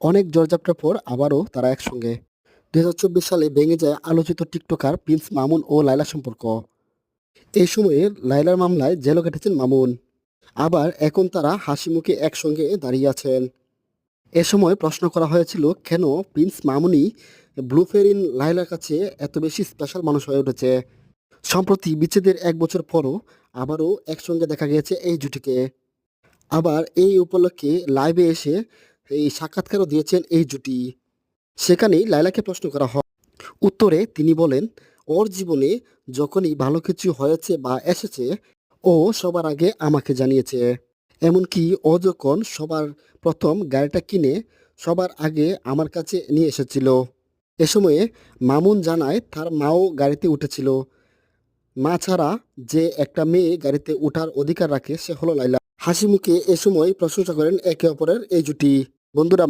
অনেক জোরজাপটার পর আবারও তারা একসঙ্গে। ২০২৪ সালে ভেঙে যায় আলোচিত টিকটকার প্রিন্স মামুন ও লায়লার সম্পর্ক। এই সময়ে লায়লার মামলায় জেলও কেটেছেন মামুন। আবার এখন তারা হাসিমুখে একসঙ্গে দাঁড়িয়ে আছেন। এ সময় প্রশ্ন করা হয়েছিল, কেন প্রিন্স মামুনই ব্লুফেরিন লায়লার কাছে এত বেশি স্পেশাল মানুষ হয়ে উঠেছে। সম্প্রতি বিচ্ছেদের ১ বছর পরও আবারও একসঙ্গে দেখা গিয়েছে এই জুটিকে। আবার এই উপলক্ষে লাইভে এসে এই সাক্ষাৎকারও দিয়েছেন এই জুটি। সেখানেই লায়লাকে প্রশ্ন করা হয়। উত্তরে তিনি বলেন, ওর জীবনে যখনই ভালো কিছু হয়েছে বা এসেছে, ও সবার আগে আমাকে জানিয়েছে। এমনকি ও যখন সবার প্রথম গাড়িটা কিনে সবার আগে আমার কাছে নিয়ে এসেছিল। এ সময়ে মামুন জানায় তার মাও গাড়িতে উঠেছিল। মা ছাড়া যে একটা মেয়ে গাড়িতে ওঠার অধিকার রাখে সে হলো লায়লা। হাসিমুখে এ সময় প্রশংসা করেন একে অপরের এই জুটি। বন্ধুরা,